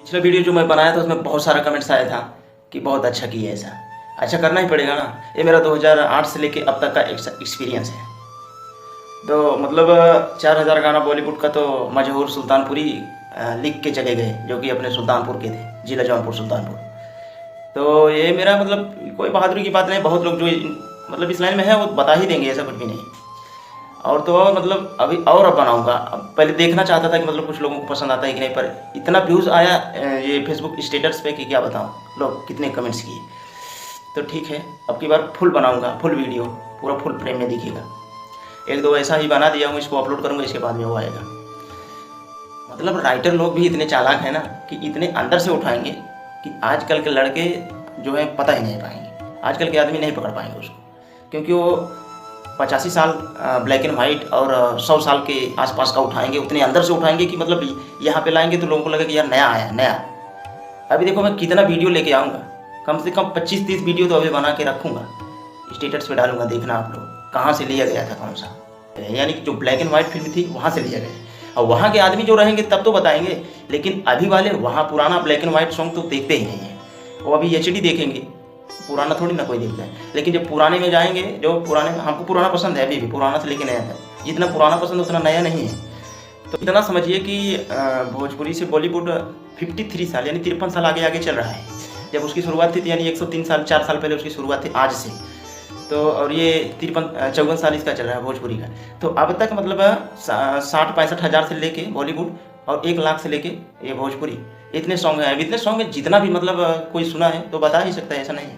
पिछला वीडियो जो मैं बनाया था उसमें बहुत सारा कमेंट्स आया था कि बहुत अच्छा किया ऐसा। अच्छा करना ही पड़ेगा ना, ये मेरा 2008 से लेके अब तक का एक्सपीरियंस है। तो मतलब 4000 गाना बॉलीवुड का तो मशहूर सुल्तानपुरी लिख के चले गए, जो कि अपने सुल्तानपुर के थे, जिला जौनपुर सुल्तानपुर। तो ये मेरा मतलब कोई बहादुरी की बात नहीं, बहुत लोग जो मतलब इस लाइन में है वो बता ही देंगे, ऐसा कुछ भी नहीं। और तो और मतलब अभी और अब बनाऊंगा। अब पहले देखना चाहता था कि मतलब कुछ लोगों को पसंद आता है कि नहीं, पर इतना व्यूज़ आया ये फेसबुक स्टेटस पे कि क्या बताऊं लोग कितने कमेंट्स किए। तो ठीक है, अब की बार फुल बनाऊंगा, फुल वीडियो पूरा फुल फ्रेम में दिखेगा। एक दो ऐसा ही बना दिया हूँ, इसको अपलोड करूँगा, इसके बाद में वो आएगा। मतलब राइटर लोग भी इतने चालाक हैं ना कि इतने अंदर से उठाएंगे कि आजकल के लड़के जो है पता ही नहीं पाएंगे, आजकल के आदमी नहीं पकड़ पाएंगे उसको, क्योंकि वो 85 साल ब्लैक एंड वाइट और 100 साल के आसपास का उठाएंगे, उतने अंदर से उठाएंगे कि मतलब यहाँ पे लाएंगे तो लोगों को लगेगा कि यार नया आया नया। अभी देखो मैं कितना वीडियो लेके आऊँगा, कम से कम 25-30 वीडियो तो अभी बना के रखूँगा, स्टेटस पे डालूंगा, देखना आप लोग कहाँ से लिया गया था, कौन सा, यानी कि जो ब्लैक एंड वाइट फिल्म थी वहाँ से लिया गया। और वहाँ के आदमी जो रहेंगे तब तो बताएंगे, लेकिन अभी वाले वहाँ पुराना ब्लैक एंड वाइट सॉन्ग तो देखते ही नहीं है, वो अभी HD देखेंगे, पुराना थोड़ी ना कोई देखता है। लेकिन जब पुराने में जाएंगे, जो पुराने, हमको पुराना पसंद है अभी भी, पुराना से लेके नया है, जितना पुराना पसंद उतना नया नहीं है। तो इतना समझिए कि भोजपुरी से बॉलीवुड 53 साल यानी 53 साल आगे आगे चल रहा है। जब उसकी शुरुआत थी यानी 103 साल 4 साल पहले उसकी शुरुआत थी आज से, तो और ये 54 साल इसका चल रहा है भोजपुरी का। तो अब तक मतलब 60-65 हज़ार से लेके बॉलीवुड और 1 लाख से लेके ये भोजपुरी, इतने सॉन्ग हैं। अब इतने सॉन्ग में जितना भी मतलब कोई सुना है तो बता ही सकता है, ऐसा नहीं है।